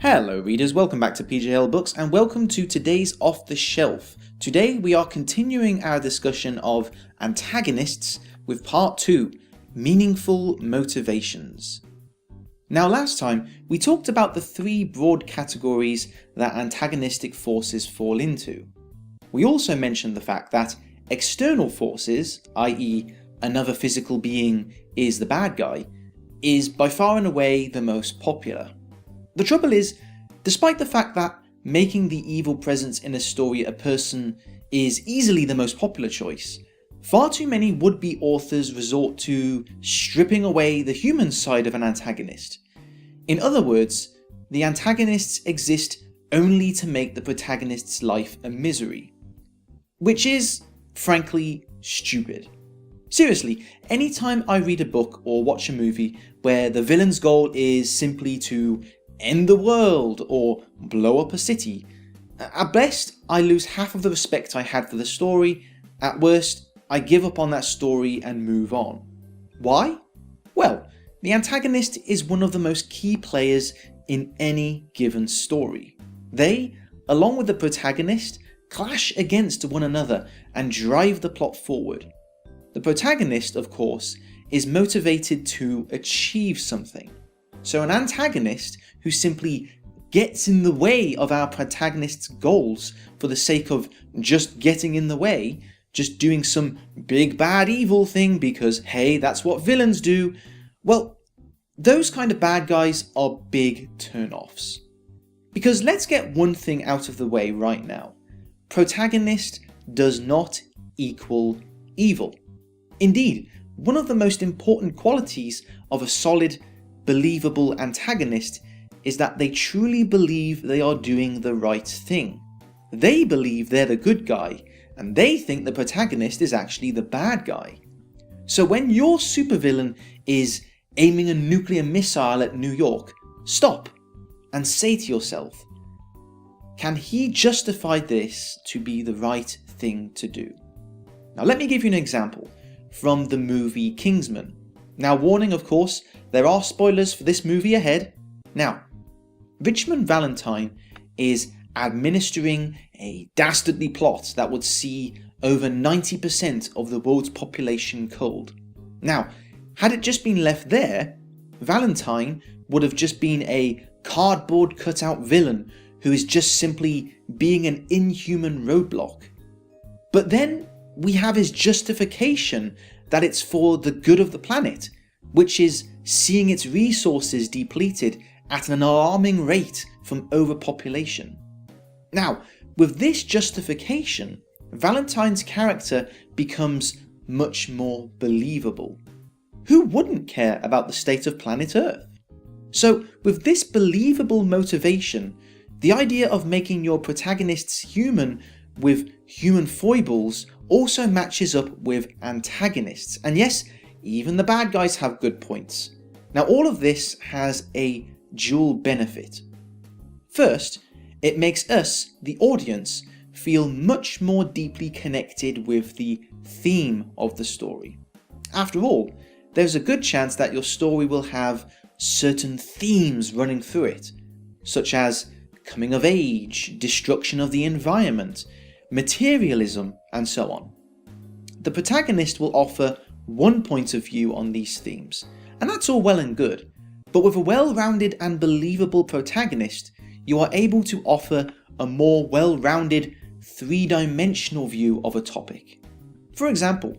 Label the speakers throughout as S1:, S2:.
S1: Hello readers, welcome back to PJL Books and welcome to today's Off the Shelf. Today we are continuing our discussion of antagonists with part 2, Meaningful Motivations. Now last time we talked about the 3 broad categories that antagonistic forces fall into. We also mentioned the fact that external forces, i.e. another physical being is the bad guy, is by far and away the most popular. The trouble is, despite the fact that making the evil presence in a story a person is easily the most popular choice, far too many would-be authors resort to stripping away the human side of an antagonist. In other words, the antagonists exist only to make the protagonist's life a misery. Which is, frankly, stupid. Seriously, anytime I read a book or watch a movie where the villain's goal is simply to end the world or blow up a city, at best I lose half of the respect I had for the story, at worst I give up on that story and move on. Why? Well, the antagonist is one of the most key players in any given story. They, along with the protagonist, clash against one another and drive the plot forward. The protagonist, of course, is motivated to achieve something. So an antagonist who simply gets in the way of our protagonist's goals for the sake of just getting in the way, just doing some big bad evil thing because hey, that's what villains do, well, those kind of bad guys are big turn-offs. Because let's get one thing out of the way right now. Protagonist does not equal evil. Indeed, one of the most important qualities of a solid, believable antagonist is that they truly believe they are doing the right thing. They believe they're the good guy, and they think the protagonist is actually the bad guy. So when your supervillain is aiming a nuclear missile at New York, stop and say to yourself, can he justify this to be the right thing to do? Now let me give you an example from the movie Kingsman. Now warning, of course, there are spoilers for this movie ahead. Now, Richmond Valentine is administering a dastardly plot that would see over 90% of the world's population culled. Now, had it just been left there, Valentine would have just been a cardboard cutout villain who is just simply being an inhuman roadblock. But then we have his justification that it's for the good of the planet, which is seeing its resources depleted at an alarming rate from overpopulation. Now, with this justification, Valentine's character becomes much more believable. Who wouldn't care about the state of planet Earth? So, with this believable motivation, the idea of making your protagonists human with human foibles also matches up with antagonists. And yes, even the bad guys have good points. Now all of this has a dual benefit. First, it makes us, the audience, feel much more deeply connected with the theme of the story. After all, there's a good chance that your story will have certain themes running through it, such as coming of age, destruction of the environment, materialism, and so on. The protagonist will offer one point of view on these themes, and that's all well and good, but with a well-rounded and believable protagonist, you are able to offer a more well-rounded, three-dimensional view of a topic. For example,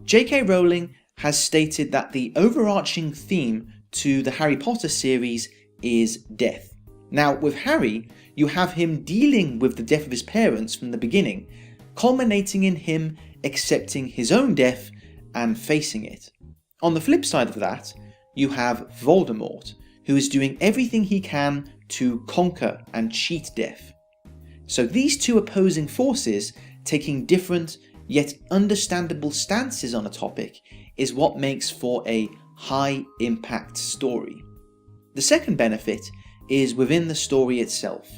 S1: J.K. Rowling has stated that the overarching theme to the Harry Potter series is death. Now, with Harry, you have him dealing with the death of his parents from the beginning, culminating in him accepting his own death and facing it. On the flip side of that, you have Voldemort, who is doing everything he can to conquer and cheat death. So these two opposing forces, taking different yet understandable stances on a topic, is what makes for a high-impact story. The second benefit is within the story itself.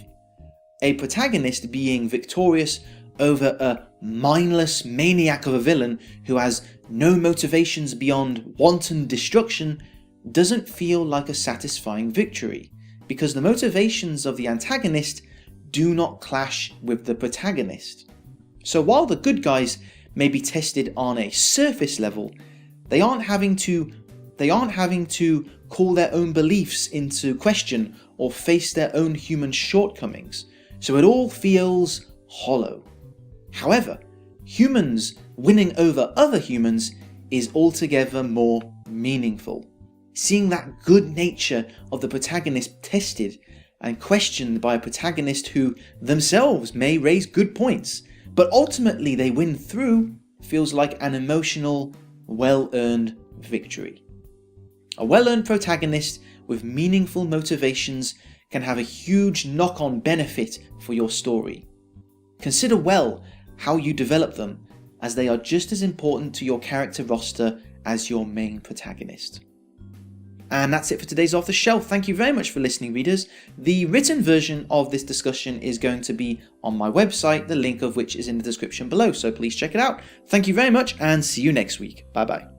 S1: A protagonist being victorious over a mindless maniac of a villain who has no motivations beyond wanton destruction doesn't feel like a satisfying victory. because the motivations of the antagonist do not clash with the protagonist. So while the good guys may be tested on a surface level, they aren't having to call their own beliefs into question or face their own human shortcomings, so it all feels hollow. However, humans winning over other humans is altogether more meaningful. Seeing that good nature of the protagonist tested and questioned by a protagonist who themselves may raise good points, but ultimately they win through, feels like an emotional, well-earned victory. A well-earned protagonist with meaningful motivations can have a huge knock-on benefit for your story. Consider well how you develop them, as they are just as important to your character roster as your main protagonist. And that's it for today's Off the Shelf. Thank you very much for listening, readers. The written version of this discussion is going to be on my website, the link of which is in the description below, so please check it out. Thank you very much and see you next week. Bye bye.